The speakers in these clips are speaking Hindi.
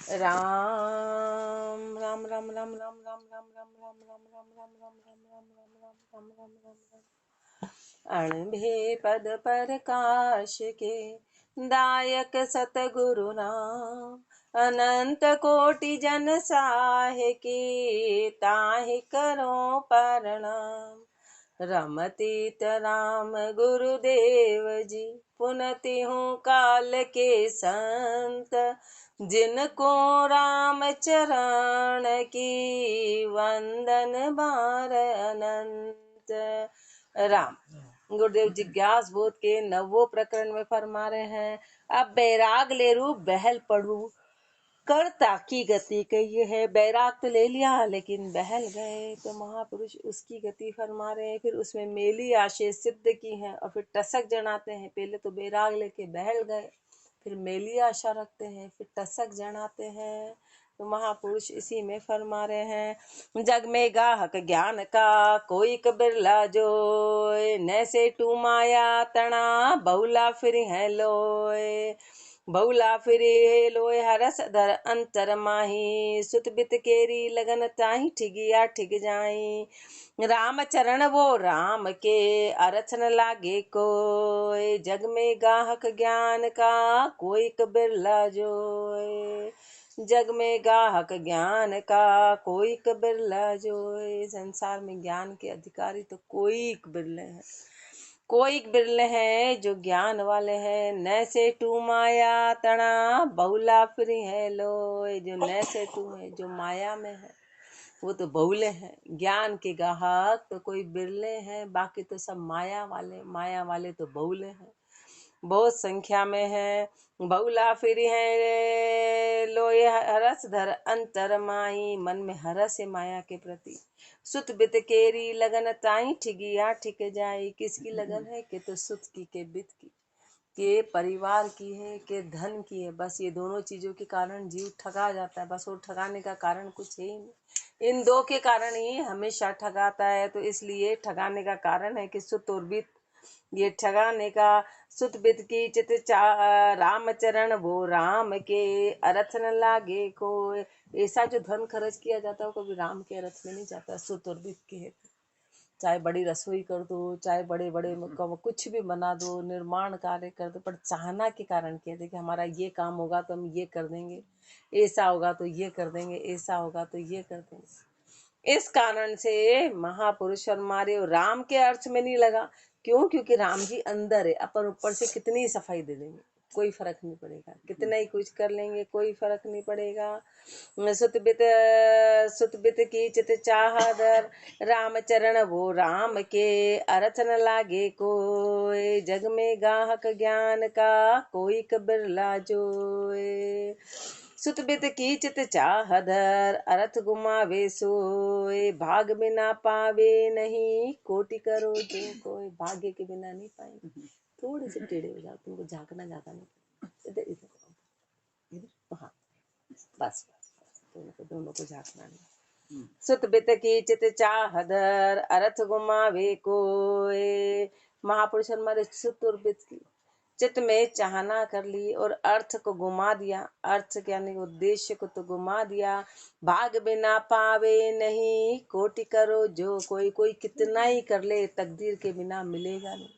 राम राम राम राम राम राम राम राम राम राम राम राम राम राम राम राम राम राम राम राम। अणभे पद प्रकाश के दायक सतगुरु नाम, अनंत कोटि जन साहे की ताहि करो प्रणाम। रमतीत राम गुरुदेव जी, पुनति हूँ काल के संत, जिनको राम चरण की वंदन बार अनंत। राम गुरुदेव जिज्ञास बोध के नवो प्रकरण में फरमा रहे हैं, अब बैराग ले रू बहल पढ़ू करता की गति कही है। बैराग तो ले लिया लेकिन बहल गए, तो महापुरुष उसकी गति फरमा रहे हैं। फिर उसमें मेली आशय सिद्ध की है और फिर टसक जनाते हैं। पहले तो बैराग लेके बहल गए, फिर मेली आशा रखते हैं, फिर टसक जनाते हैं। तो महापुरुष इसी में फरमा रहे हैं, जग में गाहक ज्ञान का कोई बिरला जोय, नैसे टू माया तना बहुला फिर है लोय। बहुला फिरे लोय हरस धर अंतर माही, सुत बित केरी लगन ताही ठिगिया ठिग जाई। राम चरण वो राम के अरथ न लागे कोय, जग में गाहक ज्ञान का कोई बिरला जोय। जग में गाहक ज्ञान का कोई बिरला जोय। संसार में ज्ञान के अधिकारी तो कोई बिरले हैं, कोई बिरले हैं जो ज्ञान वाले हैं। नैसे टू माया तना बहुला फिर है लोय, जो नैसे टू है जो माया में है वो तो बहुले हैं। ज्ञान के गाहक तो कोई बिरले हैं, बाकी तो सब माया वाले तो बहुले हैं, बहुत संख्या में है। बहुला फिर है लोय हरस धर अंतर माही, मन में हरस है माया के प्रति। सुत बित केरी लगन ताई ठिगिया ठिक जाई, किसकी लगन है कि तो सुत की के बित की, के परिवार की है, के धन की है। बस ये दोनों चीजों के कारण जीव ठगा जाता है, बस वो ठगाने का कारण कुछ है ही नहीं। इन दो के कारण ही हमेशा ठगाता है। तो इसलिए ठगाने का कारण है कि सुत और बित, ये ठगाने का। सुत बित की चित राम चरण वो राम के अरथ न लागे को। ऐसा जो धन खर्च किया जाता है वो कभी राम के अरथ में नहीं जाता। सुत और बित के हेतु चाहे बड़ी रसोई कर दो, चाहे बड़े बड़े कुछ भी बना दो, निर्माण कार्य कर दो, पर चाहना के कारण किया देखिए हमारा ये काम होगा तो हम ये कर देंगे, ऐसा होगा तो ये कर देंगे, ऐसा होगा तो ये कर देंगे। इस कारण से महापुरुष हमारे राम के अर्थ में नहीं लगा। क्यों? क्योंकि राम जी अंदर है, अपन ऊपर से कितनी सफाई दे देंगे कोई फर्क नहीं पड़ेगा, कितना ही कुछ कर लेंगे कोई फर्क नहीं पड़ेगा। सुत बित की चित चाहदर, राम चरण वो राम के अरथ न लागे कोय, जग में गाहक ज्ञान का कोई बिरला जोय। सुत बित की चित चाहदर, अरथ गुमावे सोय, भाग बिना पावे नहीं कोटि करो जो कोई। भाग्य के बिना नहीं पाएंगे। थोड़े से टेढ़े हो जाओ, तुमको झांकना ज्यादा नहीं, इधर इधर इधर, हाँ बस दोनों को झांकना नहीं। सुत बित की चित चाहदर, अर्थ गुमावे कोय। महापुरुष हमारे सुत और बित की चित में चाहना कर ली और अर्थ को गुमा दिया। अर्थ यानी उद्देश्य को तो गुमा दिया। भाग बिना पावे नहीं कोटि करो जो कोई। कोई कितना ही कर ले तकदीर के बिना मिलेगा नहीं,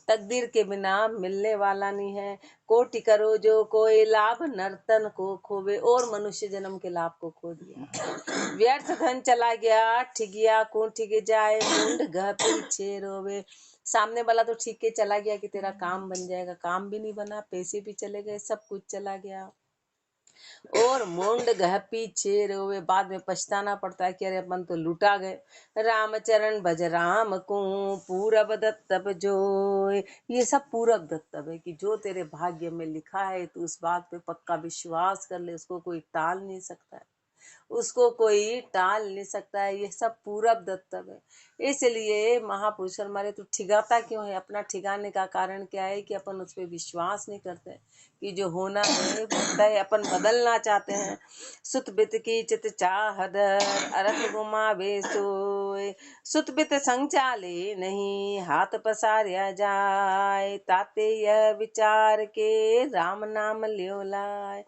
तकदीर के बिना मिलने वाला नहीं है। कोटि करो जो कोई, लाभ नर्तन को खोवे, और मनुष्य जन्म के लाभ को खो दिया। व्यर्थ धन चला गया ठिगिया को ठिग जाए, मुंड गह पीछे रोवे। सामने वाला तो ठीक के चला गया कि तेरा काम बन जाएगा, काम भी नहीं बना, पैसे भी चले गए, सब कुछ चला गया और मुंड गह पीछे रोवे। बाद में पछताना पड़ता है कि अरे अपन तो लुटा गए। रामचरण भज राम को पूरब दत्तब जो, ये सब पूरब दत्तब है कि जो तेरे भाग्य में लिखा है तो उस बात पे पक्का विश्वास कर ले, उसको कोई टाल नहीं सकता है, उसको कोई टाल नहीं सकता है। ये सब पूरब दत्तब है। इसलिए महापुरुष हमारे तो ठिगाता क्यों है? अपना ठिगाने का कारण क्या है कि अपन उस पर विश्वास नहीं करते, कि जो होना है वो तय अपन बदलना चाहते हैं। सुत बित की चित चाहदर अरथ गुमावे सोय, सुत बित संग चाले नहीं हाथ पसार्या जाय, ताते यह विचार के राम नाम ल्यो लाय।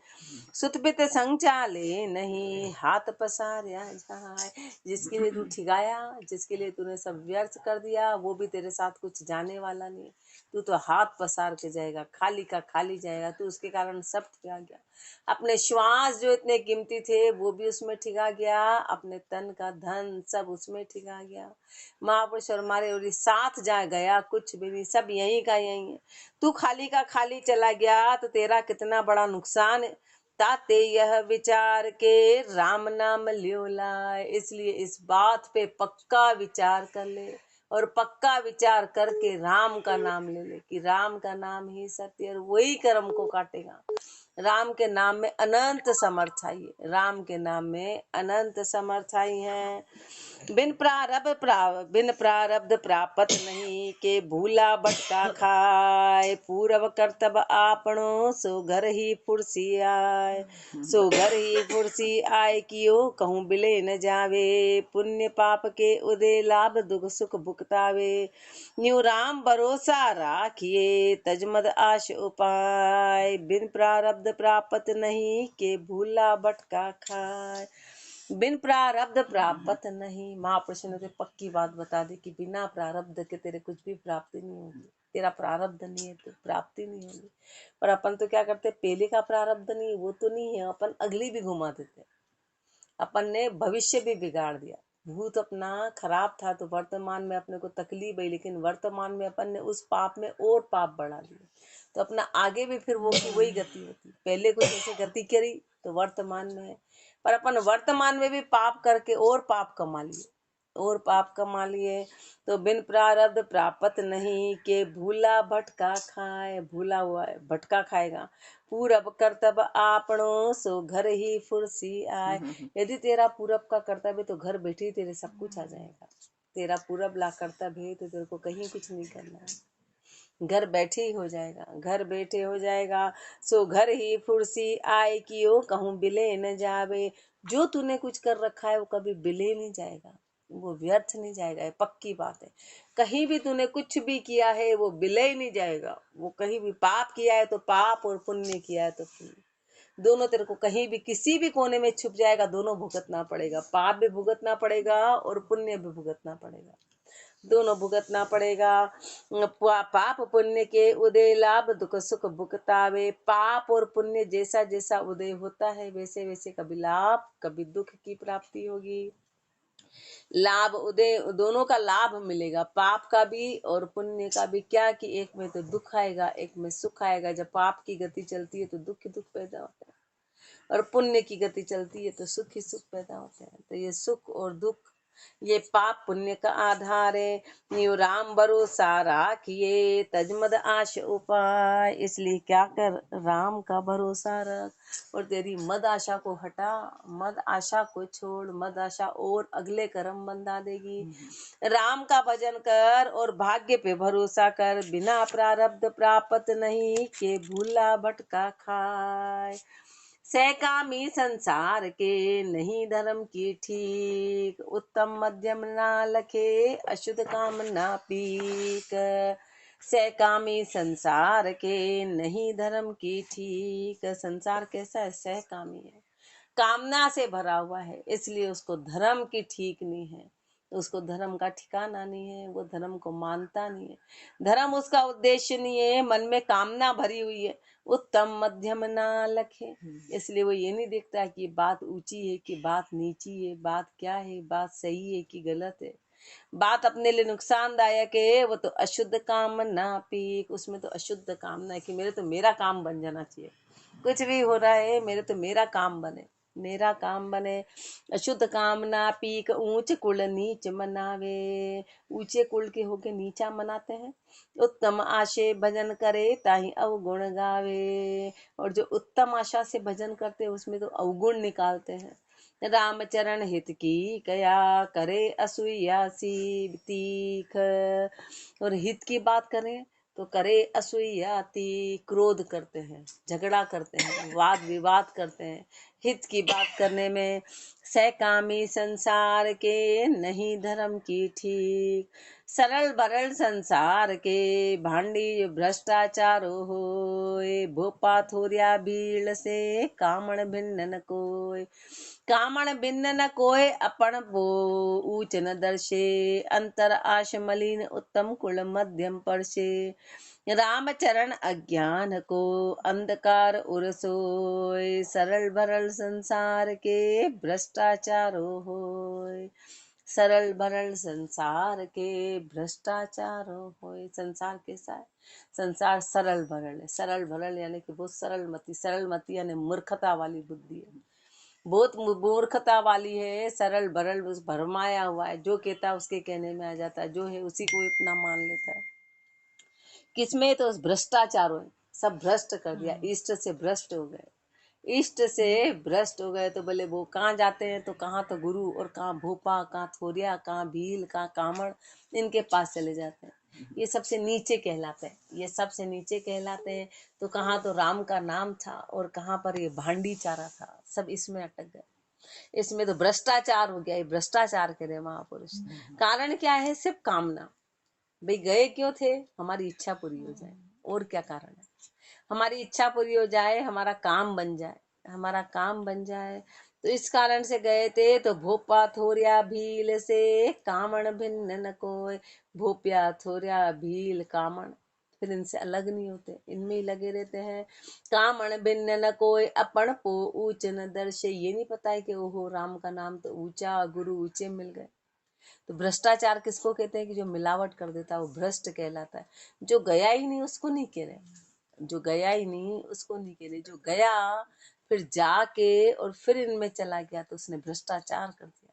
सुत बित संग चाले नहीं हाथ पसार्या जाय, जिसके लिए तू ठिकाया, जिसके लिए तूने सब व्यर्थ कर दिया, वो भी तेरे साथ कुछ जाने वाला नहीं। तू तो हाथ पसार के जाएगा, खाली का खाली जाएगा। तू उसके कारण सब ठिका गया। अपने श्वास जो इतने कीमती थे वो भी उसमें ठिका गया, अपने तन का धन सब उसमें ठिका गया। महापुरुष और हमारे और साथ जा गया कुछ भी नहीं, सब यहीं का यहीं है। तू खाली का खाली चला गया तो तेरा कितना बड़ा नुकसान है। ताते यह विचार के राम नाम ल्यो लाए, इसलिए इस बात पे पक्का विचार कर ले और पक्का विचार करके राम का नाम ले ले कि राम का नाम ही सत्य और वही कर्म को काटेगा। राम के नाम में अनंत समर्थाई है, राम के नाम में अनंत समर्थाई है। बिन प्रारब्ध प्राप्त नहीं के भूला भटका खाए, पूरब कर्तव्य आपनो सो घर ही फुर्सी आए, सो घर ही फुर्सी आए कियो कहूँ बिले न जावे, पुण्य पाप के उदय लाभ दुख सुख भुगतावे, न्यू राम भरोसा राखिए तजमद आश उपाय, बिन प्रारब्ध प्राप्त नहीं के भूला भटका खाए। बिन प्रारब्ध प्राप्त नहीं, महापुरुष ने पक्की बात बता दी कि बिना प्रारब्ध के तेरे कुछ भी प्राप्ति नहीं होगी। तेरा प्रारब्ध नहीं है तो प्राप्ति नहीं होगी। पर अपन तो क्या करते, पहले का प्रारब्ध नहीं वो तो नहीं है, अपन अगली भी घुमा देते। अपन ने भविष्य भी बिगाड़ दिया। भूत अपना खराब था तो वर्तमान में अपने को तकलीफ है, लेकिन वर्तमान में अपन ने उस पाप में और पाप बढ़ा दिए तो अपना आगे भी फिर वो की वही गति होती। पहले कोई जैसे गति करी तो वर्तमान में है, पर अपन वर्तमान में भी पाप करके और पाप कमा लिए और पाप कमा लिए। तो बिन प्रारब्ध प्राप्त नहीं के भूला भटका खाए, भूला हुआ है भटका खाएगा। पूरब कर्तव्य आपनो सो घर ही फुर्सी आए, यदि तेरा पूरब का कर्तव्य तो घर बैठे ही तेरे सब कुछ आ जाएगा। तेरा पूरब ला कर्तव्य है तो तेरे को कहीं कुछ नहीं करना है, घर बैठे ही हो जाएगा, घर बैठे हो जाएगा। सो घर ही फुर्सी आए कियो कहूँ बिले न जावे, जो तूने कुछ कर रखा है वो कभी बिले नहीं जाएगा, वो व्यर्थ नहीं जाएगा। ये पक्की बात है। कहीं भी तूने कुछ भी किया है वो बिले ही नहीं जाएगा। वो कहीं भी पाप किया है तो पाप और पुण्य किया है तो पुण्य, दोनों तेरे को कहीं भी किसी भी कोने में छुप जाएगा, दोनों भुगतना पड़ेगा। पाप भी भुगतना पड़ेगा और पुण्य भी भुगतना पड़ेगा, दोनों भुगतना पड़ेगा। पाप पुण्य के उदय लाभ दुख सुख भुगतावे, पाप और पुण्य जैसा जैसा उदय होता है वैसे वैसे कभी लाभ कभी दुख की प्राप्ति होगी। लाभ उदय दोनों का लाभ मिलेगा, पाप का भी और पुण्य का भी। क्या कि एक में तो दुख आएगा एक में सुख आएगा। जब पाप की गति चलती है तो दुख ही दुख पैदा होता है और पुण्य की गति चलती है तो सुख ही सुख पैदा होते हैं। तो ये सुख और दुख ये पाप पुण्य का आधार है। न्यू राम भरोसा राखिए तजमद आश उपाय, इसलिए क्या कर राम का भरोसा रख और तेरी मद आशा को हटा, मद आशा को छोड़। मद आशा और अगले कर्म बंधा देगी। राम का भजन कर और भाग्य पे भरोसा कर, बिना प्रारब्ध प्राप्त नहीं के भूला भटका खाए। सहकामी संसार के नहीं धर्म की ठीक, उत्तम मध्यम ना लखे अशुद्ध काम ना पीक। सहकामी संसार के नहीं धर्म की ठीक, संसार कैसा है, सहकामी है, कामना से भरा हुआ है, इसलिए उसको धर्म की ठीक नहीं है, उसको धर्म का ठिकाना नहीं है, वो धर्म को मानता नहीं है, धर्म उसका उद्देश्य नहीं है, मन में कामना भरी हुई है। उत्तम मध्यम ना लखे, इसलिए वो ये नहीं देखता कि बात ऊंची है कि बात नीची है, बात क्या है, बात सही है कि गलत है, बात अपने लिए नुकसानदायक है। वो तो अशुद्ध काम ना पीक, उसमें तो अशुद्ध कामना है कि मेरे तो मेरा काम बन जाना चाहिए, कुछ भी हो रहा है मेरे तो मेरा काम बने, मेरा काम बने। अशुद्ध कामना पीक ऊंच कुल नीच मनावे, ऊंचे कुल के होके नीचा मनाते हैं। उत्तम आशे भजन करे ताही अवगुण गावे, और जो उत्तम आशा से भजन करते हैं उसमें तो अवगुण निकालते हैं। रामचरण हित की कया करे असूया सी तीख, और हित की बात करें तो करे असूयाति, क्रोध करते हैं, झगड़ा करते हैं, वाद विवाद करते हैं, हित की बात करने में। सहकामी संसार के नहीं धर्म की ठीक, सरल बरल संसार के भांडी भ्रष्टाचारो होय। भोपा थोरिया भीड़ से कामण भिन्न न कोय, कामण भिन्न न कोय अपन वो ऊंच न दर्शे। अंतर आश मलिन उत्तम कुल मध्यम परसे, राम चरण अज्ञान को अंधकार उरसोय। सरल भरल संसार के भ्रष्टाचारो होय, सरल भरल संसार के भ्रष्टाचारो होय। संसार कैसा है? संसार सरल भरल है। सरल भरल यानी कि बहुत सरल मति, सरल मति यानी मूर्खता वाली बुद्धि है, बहुत मूर्खता वाली है। सरल भरल भरमाया हुआ है, जो कहता है उसके कहने में आ जाता है, जो है उसी को अपना मान लेता है। किसमें? तो भ्रष्टाचार है, सब भ्रष्ट कर दिया, इष्ट से भ्रष्ट हो गए, इष्ट से भ्रष्ट हो गए। तो बोले वो कहाँ जाते हैं? तो कहाँ तो गुरु और कहाँ भोपा, कहाँ थोरिया, कहाँ भील, कहाँ कामड़, इनके पास चले जाते हैं। ये सबसे नीचे कहलाते हैं, ये सबसे नीचे कहलाते हैं। तो कहाँ तो राम का नाम था और कहाँ पर ये भांडी चारा था, सब इसमें अटक गए। इसमें तो भ्रष्टाचार हो गया, ये भ्रष्टाचार करे महापुरुष। कारण क्या है? सिर्फ कामना। भाई गए क्यों थे? हमारी इच्छा पूरी हो जाए, और क्या कारण है? हमारी इच्छा पूरी हो जाए, हमारा काम बन जाए, हमारा काम बन जाए, तो इस कारण से गए थे। तो भोपा थोरिया भील से कामण भिन्न न कोय, भोपिया थोरिया भील कामण, फिर इनसे अलग नहीं होते, इनमें ही लगे रहते हैं। कामण भिन्न न कोय अपन पो ऊंच न दर्शे, ये नहीं पता है कि ओहो राम का नाम तो ऊंचा, गुरु ऊंचे मिल गए। तो भ्रष्टाचार किसको कहते हैं? कि जो मिलावट कर देता है वो भ्रष्ट कहलाता है। जो गया ही नहीं उसको नहीं कह रहे, जो गया ही नहीं उसको नहीं कह रहे, जो गया फिर जाके और फिर इनमें चला गया तो उसने भ्रष्टाचार कर दिया,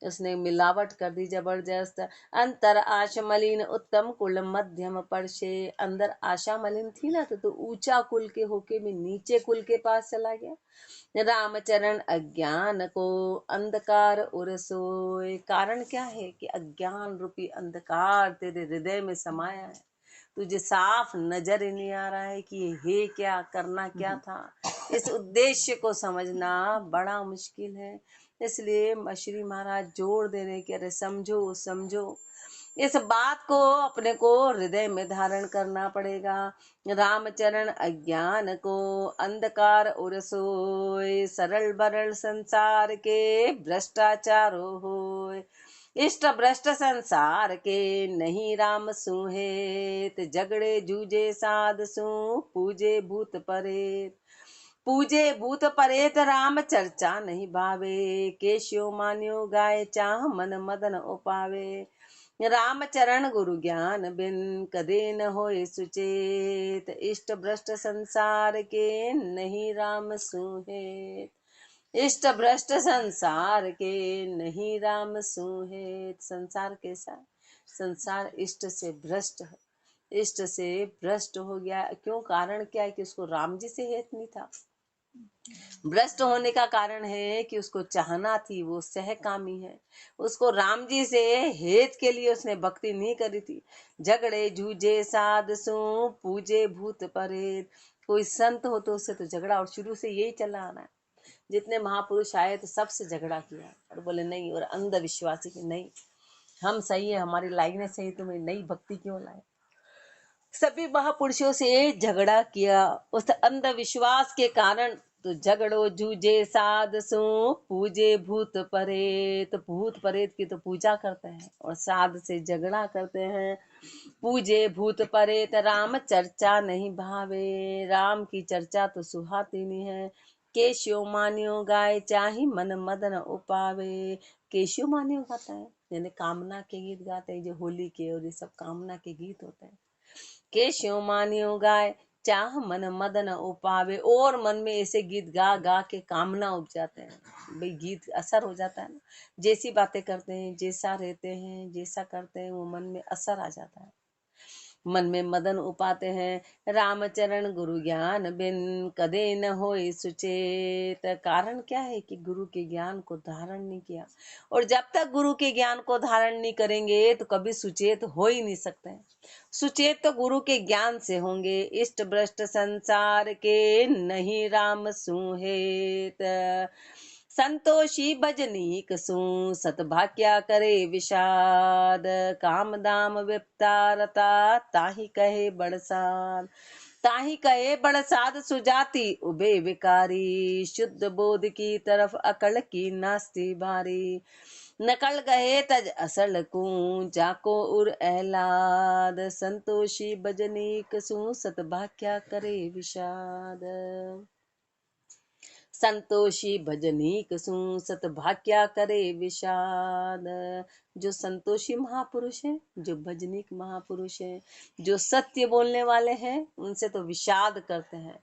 उसने मिलावट कर दी जबरदस्त। अंतर आशा मलिन उत्तम कुल मध्यम परशे, अंदर आशा मलिन थी ना, तो ऊंचा कुल के होके भी नीचे कुल के पास चला गया। रामचरण अज्ञान को अंधकार उरसोय, कारण क्या है? कि अज्ञान रूपी अंधकार तेरे हृदय में समाया है, तुझे साफ नजर ही नहीं आ रहा है कि ये है क्या, करना क्या था। इस उद्देश्य को समझना बड़ा मुश्किल है। इसलिए श्री महाराज जोर दे रहे कि अरे समझो समझो, इस बात को अपने को हृदय में धारण करना पड़ेगा। रामचरण अज्ञान को अंधकार उरसोय, सरल बरल संसार के भ्रष्टाचारो होय। इष्ट भ्रष्ट संसार के नहीं राम सुहेत, झगड़े जूझे साध सु पूजे भूत परेत, पूजे भूत परेत राम चर्चा नहीं भावे। केशियो मान्यो गाय चाह मन मदन उपावे, राम चरण गुरु ज्ञान बिन कदे न होए सुचेत। इष्ट भ्रष्ट संसार के नहीं राम सुहेत, इष्ट भ्रष्ट संसार के नहीं राम सुहेत। संसार कैसा? संसार इष्ट से भ्रष्ट है, इष्ट से भ्रष्ट हो गया। क्यों? कारण क्या है? कि उसको राम जी से हेत नहीं था। भ्रष्ट होने का कारण है कि उसको चाहना थी, वो सहकामी है, उसको राम जी से हेत के लिए उसने भक्ति नहीं करी थी। झगड़े जूझे साध सु पूजे भूत परेत, कोई संत हो तो उससे तो झगड़ा, और शुरू से यही चला आ रहा है। जितने महापुरुष आए तो सबसे झगड़ा किया और बोले नहीं, और अंधविश्वासी की नहीं, हम सही है, हमारी लाइनें सही, तुम्हें नई भक्ति क्यों लाए। सभी महापुरुषों से झगड़ा किया उस अंधविश्वास के कारण। तो झगड़ो जूझे साध सु पूजे भूत परेत, भूत परेत की तो पूजा करते हैं और साध से झगड़ा करते हैं। पूजे भूत परेत राम चर्चा नहीं भावे, राम की चर्चा तो सुहाती नहीं है। केशियो मान्यो गाय चाही मन मदन उपावे, केशियो मान्यो गाता है यानी कामना के गीत गाते हैं, जो होली के और ये सब कामना के गीत होते हैं। केशियो मान्यो गाय चाह मन मदन उपावे, और मन में ऐसे गीत गा गा के कामना उपजाते हैं। भाई गीत असर हो जाता है ना, जैसी बातें करते हैं, जैसा रहते हैं, जैसा करते हैं, वो मन में असर आ जाता है। मन में मदन उपाते हैं रामचरण गुरु ज्ञान बिन कदे न होए सुचेत। कारण क्या है कि गुरु के ज्ञान को धारण नहीं किया, और जब तक गुरु के ज्ञान को धारण नहीं करेंगे तो कभी सुचेत हो ही नहीं सकते। सुचेत तो गुरु के ज्ञान से होंगे। इष्ट भ्रष्ट संसार के नहीं राम सुहेत। संतोषी भजनीक सु सतभाग्या करे विषाद। काम दाम विप्तारता ताहि कहे बड़साद। ताहि कहे बड़साद सुजाति उबे विकारी। शुद्ध बोध की तरफ अकल की नास्ती भारी। नकल गए तज असल को जाको उर एहलाद। संतोषी भजनीक सु सतभाग्या करे विषाद। संतोषी भजनीक सु सतभाग्या करे विषाद। जो संतोषी महापुरुष है, जो भजनीक महापुरुष है, जो सत्य बोलने वाले हैं, उनसे तो विषाद करते हैं,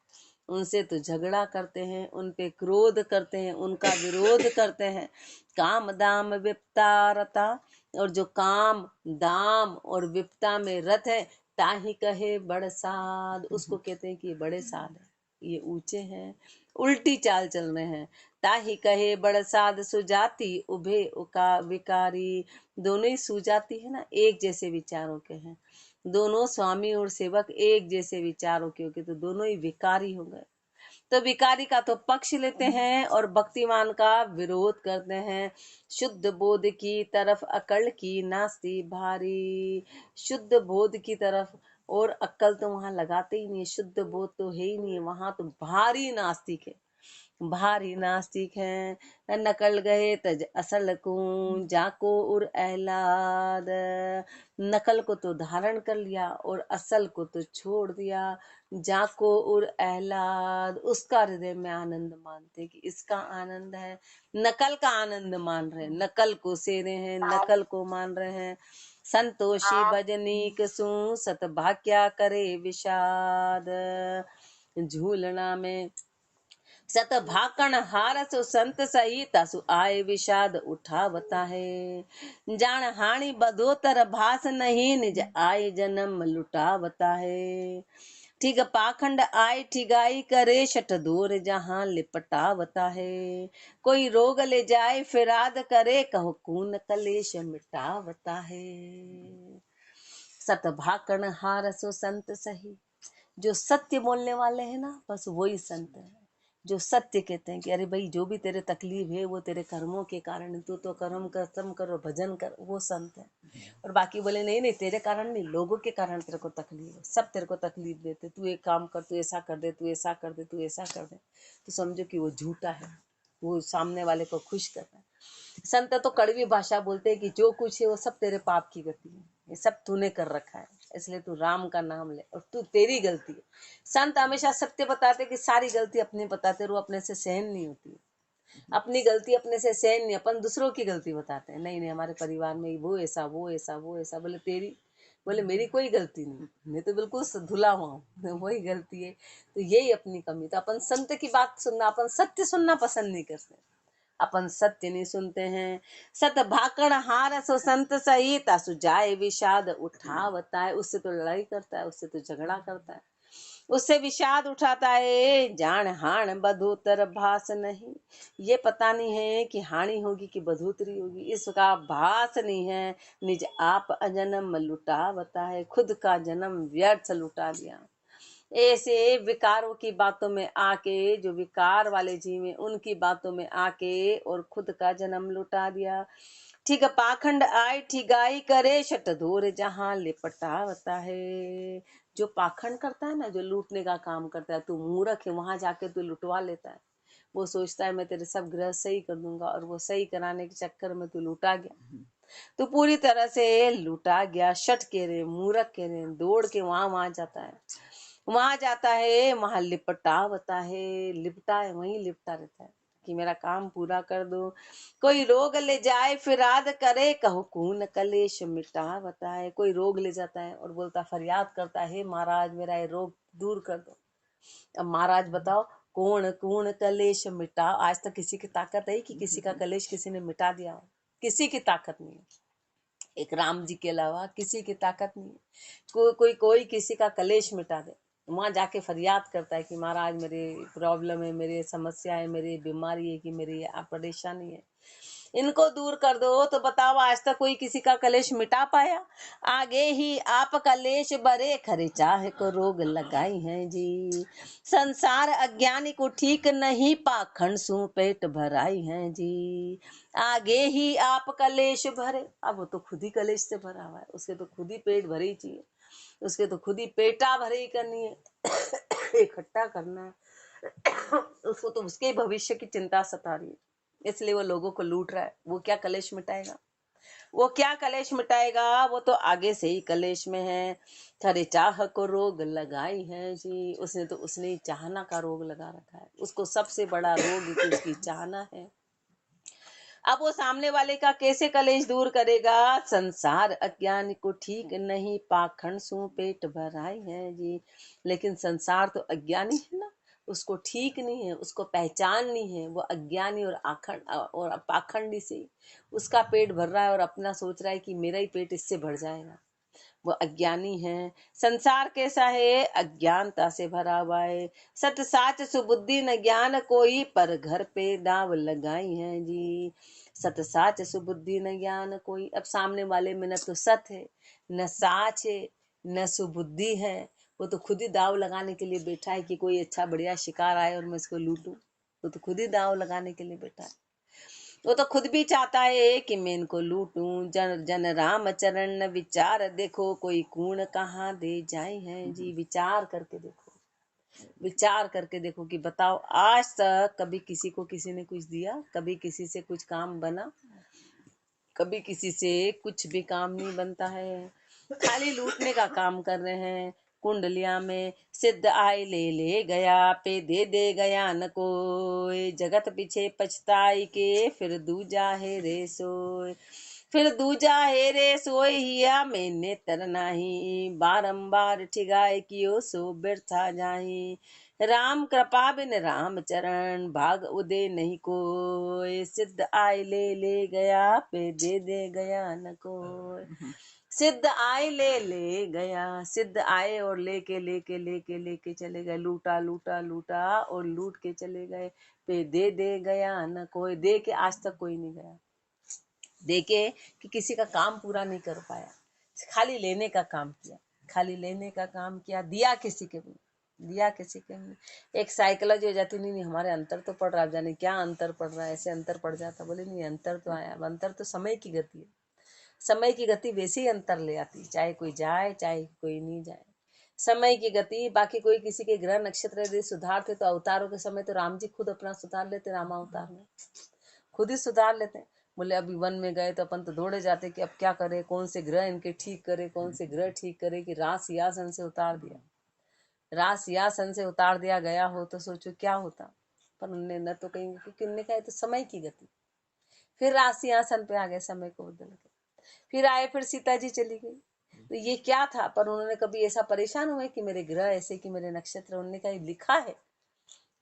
उनसे तो झगड़ा करते हैं, उन पे क्रोध करते हैं, उनका विरोध करते हैं। काम दाम विपता रता, और जो काम दाम और विपता में रत है, ताही कहे बड़ साध, उसको कहते हैं कि ये बड़े साध है, ये ऊंचे हैं, उल्टी चाल चल रहे हैं। ताही कहे बड़ साध सुजाति उभे उका विकारी। दोनों ही सुजाति है ना, एक जैसे विचारों के हैं। दोनों स्वामी और सेवक एक जैसे विचारों के होंगे तो दोनों ही विकारी हो गए। तो विकारी का तो पक्ष लेते हैं और भक्तिमान का विरोध करते हैं। शुद्ध बोध की तरफ अकल की नास्ती भारी। शुद्ध बोध की तरफ, और अक्कल तो वहां लगाते ही नहीं, शुद्ध बोध तो है ही नहीं, वहां तो भारी नास्तिक है, भारी नास्तिक है। नकल गए तज असल को जाको उर एहलाद। नकल को तो धारण कर लिया और असल को तो छोड़ दिया। जाको उर एहलाद, उसका हृदय में आनंद मानते कि इसका आनंद है। नकल का आनंद मान रहे, नकल को से रहे हैं, नकल को मान रहे हैं। संतोषी भजनीक सु सतभाग्या करे विषाद। झूलना में सत भाकण हार सो संत सही तसु आए विषाद उठावता है। जान हानि बधोतर भास नहीं निज आए जन्म लुटावता है। ठीक पाखंड आय ठिगाई करे शठ दूर जहां लिपटावता है। कोई रोग ले जाए फिराद करे कहो कून कलेश मिटावता है। सत भाकण हार सो संत सही, जो सत्य बोलने वाले हैं ना, बस वही संत है। जो सत्य कहते हैं कि अरे भाई जो भी तेरे तकलीफ है वो तेरे कर्मों के कारण है, तू तो कर्म कर्म करो भजन कर, वो संत है। और बाकी बोले नहीं नहीं तेरे कारण नहीं, लोगों के कारण तेरे को तकलीफ है, सब तेरे को तकलीफ देते, तू एक काम कर, तू ऐसा कर दे, तू ऐसा कर दे, तू ऐसा कर दे, तो समझो कि वो झूठा है, वो सामने वाले को खुश कर रहा है। संत तो कड़वी भाषा बोलते हैं कि जो कुछ है वो सब तेरे पाप की गति है, ये सब तूने कर रखा है, इसलिए तू राम का नाम ले, और तू तेरी गलती है। संत हमेशा सत्य बताते कि सारी गलती अपनी बताते रहो, अपने से सहन नहीं होती, अपनी गलती अपने से सहन नहीं, अपन दूसरों की गलती बताते हैं, नहीं नहीं हमारे परिवार में वो ऐसा वो ऐसा वो ऐसा, बोले तेरी, बोले मेरी कोई गलती नहीं, मैं तो बिल्कुल धुला हुआ हूँ, वही गलती है। तो यही अपनी कमी। तो अपन संत की बात सुनना, अपन सत्य सुनना पसंद नहीं करते, अपन सत्य नहीं सुनते हैं। सत भाकड़ हार सो संत सही तासु जाए विषाद उठावता है, उससे तो लड़ाई करता है, उससे तो झगड़ा करता है, उससे विषाद उठाता है। जान हाण बधोतर भास नहीं, ये पता नहीं है कि हानि होगी कि बधोतरी होगी, इसका भास नहीं है। निज आप अजन्म लुटावता है, खुद का जन्म व्यर्थ लुटा दिया। ऐसे विकारों की बातों में आके, जो विकार वाले जीव हैं उनकी बातों में आके और खुद का जन्म लुटा दिया। ठीक पाखंड आय ठिगाई करे शट दूर जहां लिपटावता है। जो पाखंड करता है ना, जो लूटने का काम करता है, तू मूर्ख है, वहां जाके तू लुटवा लेता है। वो सोचता है मैं तेरे सब ग्रह सही कर दूंगा, और वो सही कराने के चक्कर में तू लूटा गया, तो पूरी तरह से लूटा गया। शट कह रहे, मूर्ख कह रहे, दौड़ के वहां जाता है, वहां जाता है, वहां लिपटावता है, लिपटा है, वहीं लिपटा रहता है कि मेरा काम पूरा कर दो। कोई रोग ले जाए फिराद करे कहो कून कलेश मिटावता है। कोई रोग ले जाता है और बोलता, फरियाद करता है, महाराज मेरा ये रोग दूर कर दो। अब महाराज बताओ कौन कौन कलेश मिटा, आज तक किसी की ताकत है कि किसी का कलेश किसी ने मिटा दिया हो? किसी की ताकत नहीं है। एक राम जी के अलावा किसी की ताकत नहीं है। कोई किसी का कलेश मिटा दे, वहां जाके फरियाद करता है कि महाराज मेरे प्रॉब्लम है, मेरी समस्या है, मेरी बीमारी है, कि मेरी परेशानी है, इनको दूर कर दो। तो बताओ आज तक कोई किसी का कलेश मिटा पाया? आगे ही आप कलेश बरे खरे चाहे को रोग लगाई हैं जी। संसार अज्ञानी को ठीक नहीं, पाखंड सु पेट भराई हैं जी। आगे ही आप कलेश भरे, अब वो तो खुद ही कलेश से भरा हुआ है, उसके तो खुद ही पेट भरे ही चाहिए, उसके तो खुद ही पेटा भरे ही करनी है, इकट्ठा करना है, उसको तो उसके भविष्य की चिंता सता रही है, इसलिए वो लोगों को लूट रहा है। वो क्या कलेश मिटाएगा? वो क्या कलेश मिटाएगा? वो तो आगे से ही कलेश में है। खरे चाह को रोग लगाई है जी। उसने ही चाहना का रोग लगा रखा है, उसको सबसे बड़ा रोग तो उसकी चाहना है। अब वो सामने वाले का कैसे कलेश दूर करेगा? संसार अज्ञान को ठीक नहीं, पाखंड सु पेट भराई है जी। लेकिन संसार तो अज्ञानी है ना, उसको ठीक नहीं है, उसको पहचान नहीं है। वो अज्ञानी और पाखंडी से उसका पेट भर रहा है और अपना सोच रहा है कि मेरा ही पेट इससे भर जाएगा। वो अज्ञानी है। संसार कैसा है? अज्ञानता से भरा हुआ है। सत साच सुबुद्धि न ज्ञान कोई, पर घर पे दाव लगाई है जी। सत साच सुबुद्धि न ज्ञान कोई। अब सामने वाले में न तो सत है, न साच है, न सुबुद्धि है। वो तो खुद ही दाव लगाने के लिए बैठा है कि कोई अच्छा बढ़िया शिकार आए और मैं इसको लूटूं। वो तो खुद ही दाव लगाने के लिए बैठा है। वो तो खुद भी चाहता है कि मैं इनको लूटूं। जन जन राम चरण विचार देखो, कोई कूण कहाँ दे जाए हैं जी। विचार करके देखो, विचार करके देखो कि बताओ आज तक कभी किसी को किसी ने कुछ दिया? कभी किसी से कुछ काम बना? कभी किसी से कुछ भी काम नहीं बनता है, खाली लूटने का काम कर रहे हैं। कुंडलिया में सिद्ध आए ले गया, पे दे गया न कोई। जगत पीछे पछताई के, फिर दूजा है रे सोय। फिर दूजा है रे सोय, हिया मैंने तरना ही। बारंबार ठिगाए कियो सो व्यर्था जाही। राम कृपा बिन राम चरण, भाग उदय नहीं कोय। सिद्ध आए ले गया, पे दे गया न कोय। सिद्ध आए ले गया, सिद्ध आए और लेके चले गए। लूटा लूटा लूटा और लूट के चले गए। पे दे गया न कोई। दे के आज तक कोई नहीं गया, दे के कि किसी का काम पूरा नहीं कर पाया, खाली लेने का काम किया, खाली लेने का काम किया। दिया किसी के भी, दिया किसी के भी। एक साइकोलॉजी हो जाती, नहीं हमारे अंतर तो पड़ रहा, जाने क्या अंतर पड़ रहा है, ऐसे अंतर पड़ जाता। बोले नहीं, अंतर तो आया। अंतर तो समय की गति है, समय की गति वैसे ही अंतर ले आती, चाहे कोई जाए चाहे कोई नहीं जाए। समय की गति। बाकी कोई किसी के ग्रह नक्षत्र यदि सुधारते तो अवतारों के समय तो राम जी खुद अपना सुधार लेते, रामा अवतार में खुद ही सुधार लेते हैं। बोले अभी वन में गए तो अपन तो दौड़े जाते कि अब क्या करे, कौन से ग्रह इनके ठीक करे, कौन से ग्रह ठीक करे, कि राज सिंहासन से उतार दिया, राज सिंहासन से उतार दिया गया हो तो सोचो क्या होता। पर उनने न तो कहीं, क्योंकि उनने कहा तो समय की गति। फिर राज सिंहासन पे आ गए समय को बदल के, फिर आए, फिर सीता जी चली गई। तो ये क्या था? पर उन्होंने कभी ऐसा परेशान हुए कि मेरे ग्रह ऐसे, कि मेरे नक्षत्र, उन्होंने कहा लिखा है,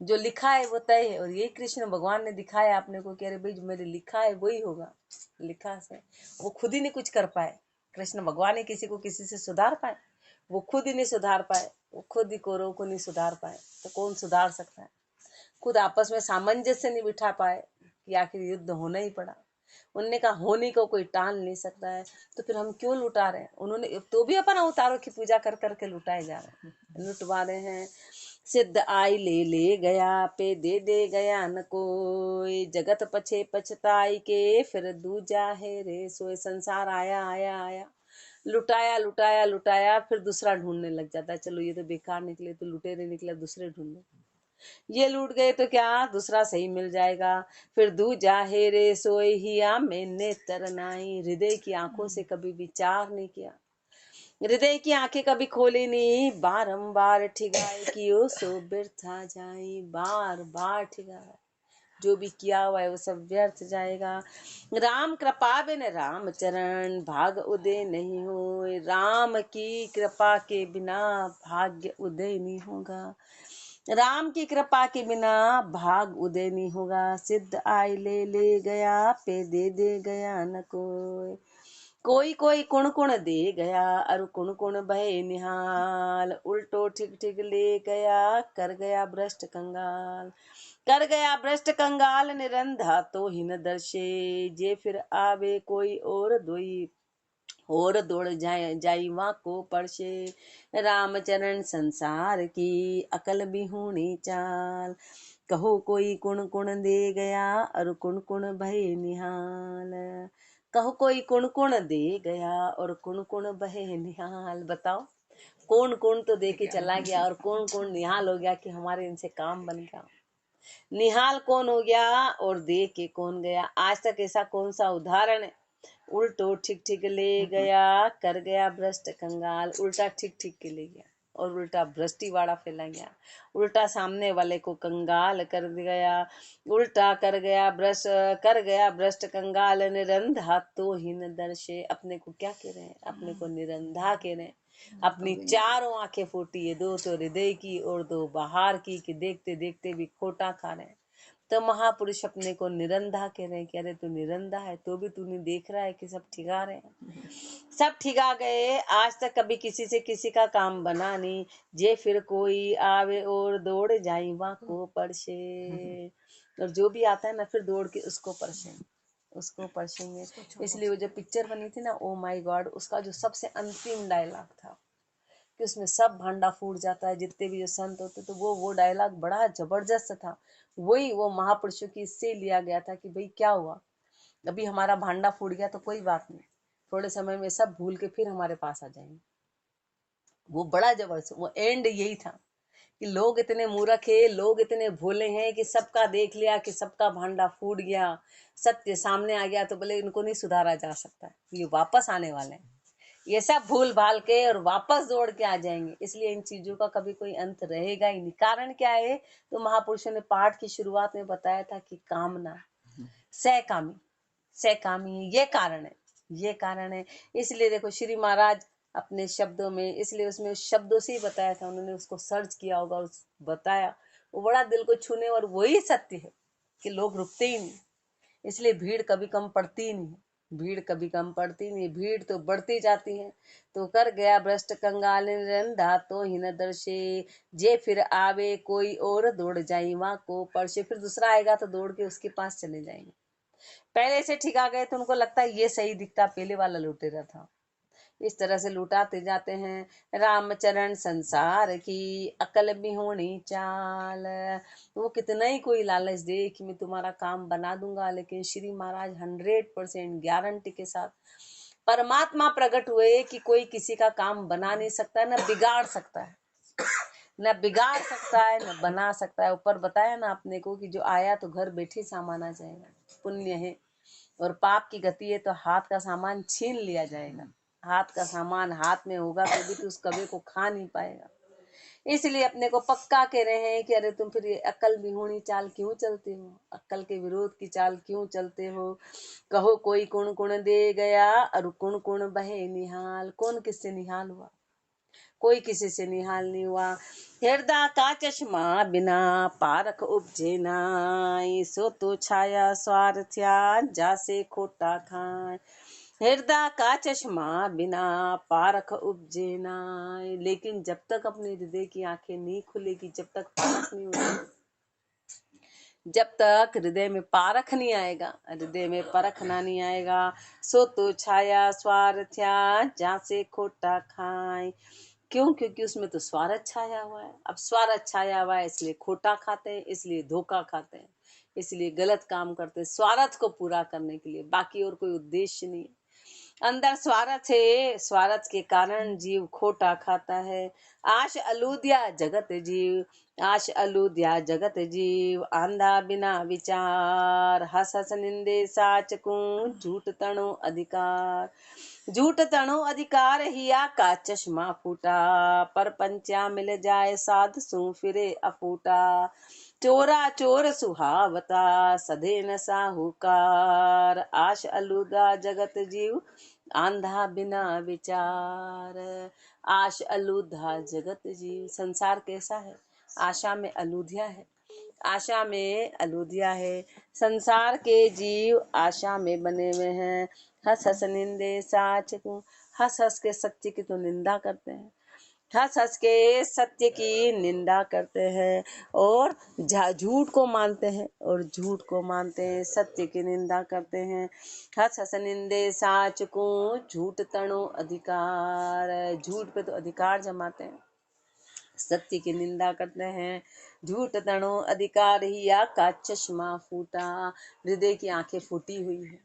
जो लिखा है वो तय है। और ये कृष्ण भगवान ने दिखाया आपने को कि अरे भाई जो मेरे लिखा है वही होगा, लिखा से। वो खुद ही नहीं कुछ कर पाए, कृष्ण भगवान ने किसी को किसी से सुधार पाए? वो खुद ही नहीं सुधार पाए, वो खुद ही कौरव को नहीं सुधार पाए, तो कौन सुधार सकता है? खुद आपस में सामंजस्य नहीं बिठा पाए कि आखिर युद्ध होना ही पड़ा। उनने कहा होने को कोई टाल नहीं सकता है, तो फिर हम क्यों लुटा रहे हैं? उन्होंने तो भी अपन अवतारों की पूजा कर करके लुटाए जा रहे हैं, लुटवा रहे हैं। सिद्ध आई ले गया, पे दे गया न कोई। जगत पछे पछताई के, फिर दूजा है रे सोए। संसार आया आया आया, लुटाया लुटाया लुटाया, फिर दूसरा ढूंढने लग जाता है। चलो ये तो बेकार निकले, तो लुटेरे निकले, दूसरे ढूंढो। ये लूट गए तो क्या दूसरा सही मिल जाएगा। फिर दूजा है रे सोए, हिया मैंने तरनाई। हृदय की आंखों से कभी विचार नहीं किया, हृदय की आंखें कभी खोली नहीं। बारंबार ठिगाए कियो सो व्यर्था जाई। बार बार ठिगाए, जो भी किया हुआ है वो सब व्यर्थ जाएगा। राम कृपा बिन राम चरण, भाग उदय नहीं हो। राम की कृपा के बिना भाग्य उदय नहीं होगा, राम की कृपा के बिना भाग उदय नहीं होगा। सिद्ध आए ले गया, पे दे गया न कोई। कोई कोई कुण कुण दे गया अरु कुण कुण बहे निहाल, उल्टो ठीक ठीक ले गया कर गया भ्रष्ट कंगाल। कर गया भ्रष्ट कंगाल निरंधा तो ही न दर्शे, जे फिर आवे कोई और दोई और दौड़ जाए जाई वहाँ को परसे। रामचरण संसार की अकल बिहूणी चाल, कहो कोई कुण कुण दे गया और कुण कुण भय निहाल। कहो कोई कुण कुण दे गया और कुण कुण बहे निहाल। बताओ कौन कौन तो दे के चला गया और कौन कौन निहाल हो गया कि हमारे इनसे काम बन गया। निहाल कौन हो गया और दे के कौन गया। आज तक ऐसा कौन सा उदाहरण है। उल्टो ठीक ठीक ले गया कर गया भ्रष्ट कंगाल, उल्टा ठीक ठीक के ले गया और उल्टा भ्रष्टि वाड़ा फैला गया, उल्टा सामने वाले को कंगाल कर गया, उल्टा कर गया भ्रष्ट कंगाल। निरंधा तो हीन दर्शे, अपने को क्या कह रहे हैं, अपने को निरंधा कह रहे हैं। अपनी चारों आंखें फूटी है, दो तो हृदय की और दो बाहर की, कि देखते देखते भी खोटा खा रहे हैं। तो महापुरुष अपने को निरंधा कह रहे हैं कि अरे तू निरंधा है तो भी तू नहीं देख रहा है कि सब ठिगा रहे हैं। सब ठिगा गए, आज तक कभी किसी से किसी का काम बना नहीं। जे फिर कोई आवे और दौड़ जाई वहाँ को परसे, और जो भी आता है ना फिर दौड़ के उसको परसेंगे। इसलिए वो जो पिक्चर बनी थी ना ओ माय गॉड, उसका जो सबसे अंतिम डायलॉग था कि उसमें सब भांडा फूट जाता है, जितने भी जो संत होते तो वो डायलॉग बड़ा जबरदस्त था। वही वो महापुरुषों की इससे लिया गया था कि भाई क्या हुआ, अभी हमारा भांडा फूट गया तो कोई बात नहीं, थोड़े समय में सब भूल के फिर हमारे पास आ जाएंगे। वो बड़ा जबरदस्त वो एंड यही था कि लोग इतने मूर्ख है, लोग इतने भोले हैं कि सबका देख लिया कि सबका भांडा फूट गया, सत्य सामने आ गया तो बोले इनको नहीं सुधारा जा सकता, ये वापस आने वाले हैं, ये सब भूल भाल के और वापस दौड़ के आ जाएंगे। इसलिए इन चीजों का कभी कोई अंत रहेगा ही नहीं। कारण क्या है, तो महापुरुषों ने पाठ की शुरुआत में बताया था कि कामना सहकामी, सहकामी ये कारण है, ये कारण है। इसलिए देखो श्री महाराज अपने शब्दों में, इसलिए उसमें शब्दों से ही बताया था, उन्होंने उसको सर्च किया होगा और बताया, वो बड़ा दिल को छूने, और वही सत्य है कि लोग रुकते ही नहीं। इसलिए भीड़ कभी कम पड़ती ही नहीं, भीड़ कभी कम पड़ती नहीं, भीड़ तो बढ़ती जाती है। तो कर गया भ्रष्ट कंगाल निरंधा तो ही न दर्शे, जे फिर आवे कोई और दौड़ जाई वहाँ को परसे। फिर दूसरा आएगा तो दौड़ के उसके पास चले जाएंगे। पहले से ठिका गए तो उनको लगता है ये सही दिखता, पहले वाला लुटेरा था। इस तरह से लुटाते जाते हैं। रामचरण संसार की अकल भी होनी चाल, वो कितना ही कोई लालच दे कि मैं तुम्हारा काम बना दूंगा, लेकिन श्री महाराज 100% गारंटी के साथ परमात्मा प्रकट हुए कि कोई किसी का काम बना नहीं सकता, न बिगाड़ सकता है, न बिगाड़ सकता है न बना सकता है। ऊपर बताया ना अपने को कि जो आया तो घर बैठे सामान आ जाएगा, पुण्य है, और पाप की गति है तो हाथ का सामान छीन लिया जाएगा। हाथ का सामान हाथ में होगा तो भी तो उस कभी को खा नहीं पाएगा। इसलिए अपने को पक्का कह रहे हैं कि अरे तुम फिर ये अक्ल विहूणी चाल क्यों चलते हो, अक्ल के विरोध की चाल क्यों चलते हो। कहो कोई कुण कुण दे गया और कुण कुण बहे निहाल, कौन किससे निहाल हुआ, कोई किसी से निहाल नहीं हुआ। हृदय का चश्मा बिना पारख उपजे नाय, सो तो छाया स्वार्थ्या जासे खोटा खाए। हृदय का चश्मा बिना पारख उपजे नाय, लेकिन जब तक अपने हृदय की आंखें नहीं खुलेगी, जब तक पारख नहीं होगी, जब तक हृदय में पारख नहीं आएगा, हृदय में परखना नहीं आएगा, सो तो छाया स्वार्थ्या जहाँ से खोटा खाए। क्यों, क्योंकि उसमें तो स्वार्थ छाया हुआ है। अब स्वार्थ छाया हुआ है इसलिए खोटा खाते हैं, इसलिए धोखा खाते हैं, इसलिए गलत काम करते हैं, स्वार्थ को पूरा करने के लिए, बाकी और कोई उद्देश्य नहीं है। अंदर स्वार्थ है, स्वार्थ के कारण जीव खोटा खाता है। आश अलूदिया जगत जीव, आश अलूदिया जगत जीव, आंधा बिना विचार, हस हस निंदे साचकू, झूठ तणो अधिकार। झूठ तणो अधिकार हिया का चश्मा फूटा, पर पंचा मिल जाए साध सू फिरे अफूटा। चोरा चोर सुहावता सधे न साहूकार, आश अलूदा जगत जीव, आंधा बिना विचार। आश अलूधा जगत जीव, संसार कैसा है, आशा में अलूधिया है, आशा में अलूदिया है। संसार के जीव आशा में बने हुए हैं। हंस हंस निंदे साच को, हंस हंस के सत्य की तो निंदा करते हैं, हंस हंस के सत्य की निंदा करते हैं और झूठ को मानते हैं, और झूठ को मानते हैं, सत्य की निंदा करते हैं। हंस हंस निंदे साच को, झूठ तणो अधिकार, झूठ पे तो अधिकार जमाते हैं, सत्य की निंदा करते हैं। झूठ तणो अधिकार ही का चश्मा फूटा, हृदय की आंखें फूटी हुई है,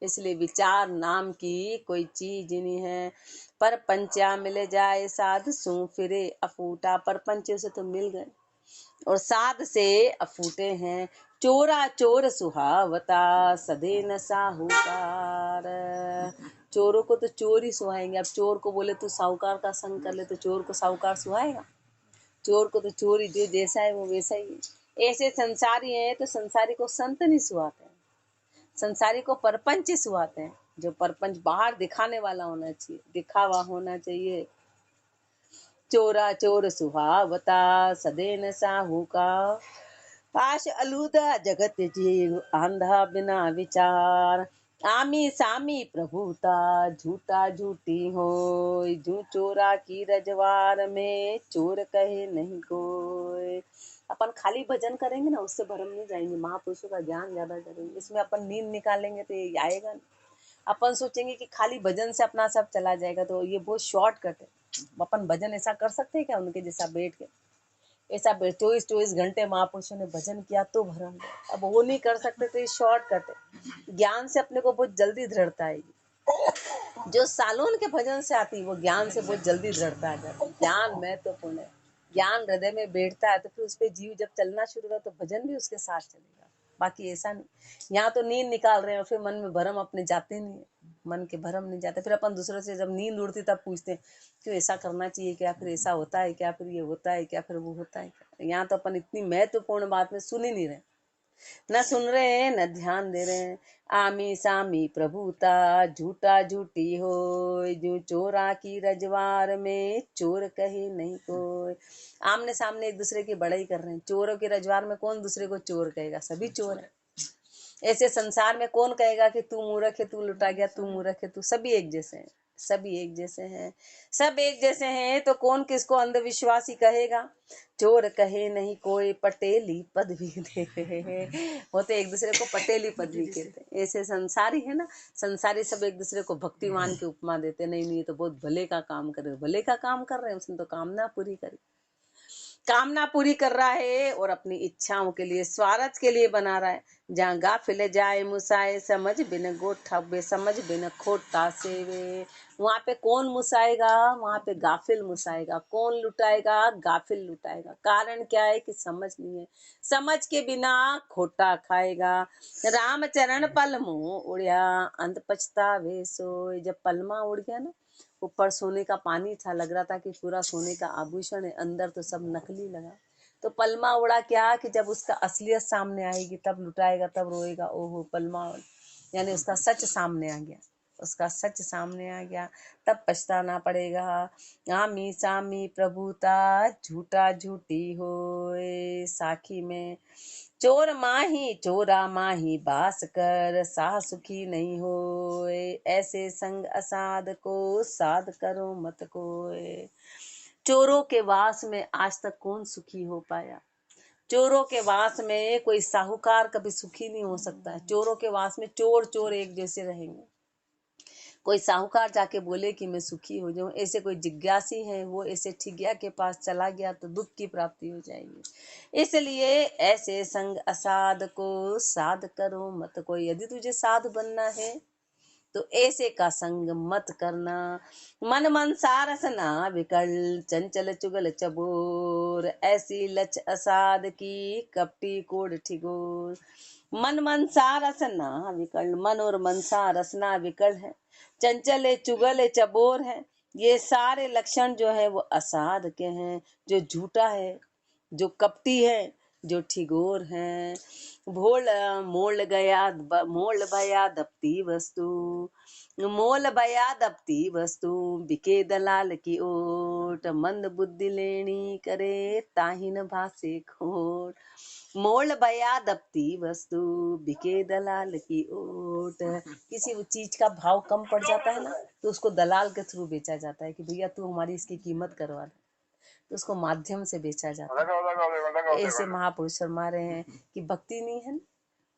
इसलिए विचार नाम की कोई चीज नहीं है। पर पंचा मिल जाए साध सू फिरे अफूटा, पर पंचे से तो मिल गए और साध से अफूटे हैं। चोरा चोर सुहावता सदे न साहूकार, चोरों को तो चोर ही सुहाएंगे। अब चोर को बोले तू साहूकार का संग कर ले तो चोर को साहूकार सुहाएगा? चोर को तो चोर ही, जो जैसा है वो वैसा ही है। ऐसे संसारी हैं तो संसारी को संत नहीं सुहाते हैं, संसारी को परपंच सुहाते हैं। जो परपंच बाहर दिखाने वाला होना चाहिए, दिखावा होना चाहिए। चोरा चोर सुहावता सदेन साहूका, पाश अलूदा जगत जीव आंधा बिना विचार, आमी सामी प्रभुता झूठा झूठी हो, जू चोरा की रजवार में चोर कहे नहीं कोई। अपन खाली भजन करेंगे ना, उससे भरम नहीं जाएंगे, महापुरुषों का ज्ञान ज्यादा करेंगे, इसमें अपन नींद निकालेंगे तो ये आएगा नहीं। अपन सोचेंगे कि खाली भजन से अपना सब चला जाएगा, तो ये बहुत शॉर्टकट है। अपन भजन ऐसा कर सकते हैं क्या उनके जैसा बैठ के? ऐसा 24-24 घंटे महापुरुषों ने भजन किया तो भरम है। अब वो नहीं कर सकते तो ये शॉर्टकट है। ज्ञान से अपने को बहुत जल्दी दृढ़ता आएगी। जो सालों के भजन से आती है वो ज्ञान से बहुत जल्दी दृढ़ता आ जाती है। ज्ञान महत्वपूर्ण है। ज्ञान हृदय में बैठता है तो फिर उस पर जीव जब चलना शुरू होगा तो भजन भी उसके साथ चलेगा। बाकी ऐसा नहीं, यहाँ तो नींद निकाल रहे हैं और फिर मन में भरम अपने जाते नहीं है, मन के भरम नहीं जाते। फिर अपन दूसरों से जब नींद उड़ती तब पूछते हैं क्यों ऐसा करना चाहिए क्या, फिर ऐसा होता है क्या, फिर ये होता है क्या, फिर वो होता है क्या। यहाँ तो अपन इतनी महत्वपूर्ण बात में सुन ही नहीं रहे, न सुन रहे हैं न ध्यान दे रहे हैं। आमी सामी प्रभुता झूठा झूठी हो, जो चोरा की रजवार में चोर कहे नहीं कोई। आमने सामने एक दूसरे की बड़ाई कर रहे हैं। चोरों की रजवार में कौन दूसरे को चोर कहेगा? सभी चोर है। ऐसे संसार में कौन कहेगा कि तू मूर्ख है, तू लुटा गया, तू मूर्ख है, तू? सभी एक जैसे हैं, सभी एक जैसे हैं, सब एक जैसे हैं। तो कौन किसको अंधविश्वासी कहेगा? चोर कहे नहीं कोई पटेली पदवी दे, वो तो एक दूसरे को पटेली पदवी कहते हैं। ऐसे संसारी है ना, संसारी सब एक दूसरे को भक्तिमान की उपमा देते। नहीं नहीं, ये तो बहुत भले का काम कर रहे, भले का काम कर रहे हैं, उसने तो कामना पूरी करी, कामना पूरी कर रहा है और अपनी इच्छाओं के लिए, स्वार्थ के लिए बना रहा है। जहाँ गाफिल जाए मुसाए, समझ बिन गोठा बे, समझ बिन खोटा सेवे। वहां पे कौन मुसाएगा? वहां पे गाफिल मुसाएगा। कौन लुटाएगा? गाफिल लुटाएगा। कारण क्या है कि समझ नहीं है, समझ के बिना खोटा खाएगा। रामचरण पलमो उड़िया अंत पछतावे सोय। जब पलमा उड़ गया ना, ऊपर सोने का पानी था, लग रहा था कि पूरा सोने का आभूषण है, अंदर तो सब नकली लगा। तो पलमा उड़ा क्या कि जब उसका असलियत सामने आएगी तब लुटाएगा, तब रोएगा। ओहो पलमा, यानी उसका सच सामने आ गया, उसका सच सामने आ गया, तब पछताना पड़ेगा। आमी सामी प्रभुता झूठा झूठी होए, साखी में चोर माही चोरा माही बास कर, साह सुखी नहीं होए। ऐसे संग असाध को साध करो मत कोय। चोरों के वास में आज तक कौन सुखी हो पाया? चोरों के वास में कोई साहूकार कभी सुखी नहीं हो सकता है। चोरों के वास में चोर चोर एक जैसे रहेंगे। कोई साहूकार जाके बोले कि मैं सुखी हो जाऊं, ऐसे कोई जिज्ञासी है वो ऐसे ठिगिया के पास चला गया तो दुख की प्राप्ति हो जाएगी। इसलिए ऐसे संग असाध को साध करो मत कोई। यदि तुझे साध बनना है तो ऐसे का संग मत करना। मन मन सारसना विकल चंचल चुगल चबोर, ऐसी लच असाध की कपटी कोड ठिगोर। मन मन सारसना विकल, मन और मनसा रसना विकल है, चंचल है, चुगल है, चबोर है। ये सारे लक्षण जो है वो असाध के हैं, जो झूठा है, जो कपटी है, जो ठिगोर है। भोल मोल गया मोल भया दपती वस्तु, मोल भया दपती वस्तु, बिके दलाल की ओट। मंद बुद्धि लेनी करे ताहिन भासे खोट। मोल भया दबती वस्तु, बिके दलाल की ओट। किसी चीज का भाव कम पड़ जाता है ना, तो उसको दलाल के थ्रू बेचा जाता है कि भैया तू हमारी इसकी कीमत करवा दे, तो उसको माध्यम से बेचा जाता है। ऐसे महापुरुष फरमा रहे हैं कि भक्ति नहीं है,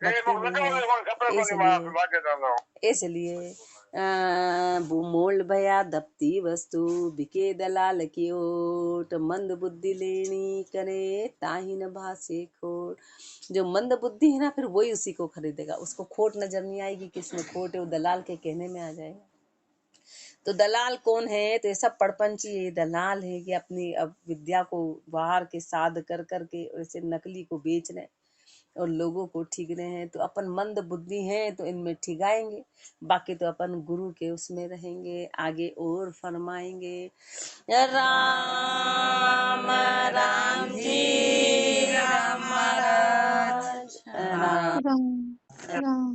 भक्ति नहीं है, इसलिए मोल भया दबती वस्तु, बिके दलाल की ओट। मंद बुद्धि लेनी करे, ताही न भासे खोट। जो मंद बुद्धि है ना, फिर वही उसी को खरीदेगा, उसको खोट नजर नहीं आएगी किसमें खोट है, वो दलाल के कहने में आ जाएगा। तो दलाल कौन है? तो ये सब पड़पंची ये दलाल है कि अपनी अब विद्या को बाहर के साध कर करके ऐसे नकली को बेच रहे और लोगों को ठिग रहे हैं। तो अपन मंद बुद्धि हैं तो इनमें ठिगाएंगे, बाकी तो अपन गुरु के उसमें रहेंगे। आगे और फरमाएंगे, राम राम जी राम महाराज, राम राम राम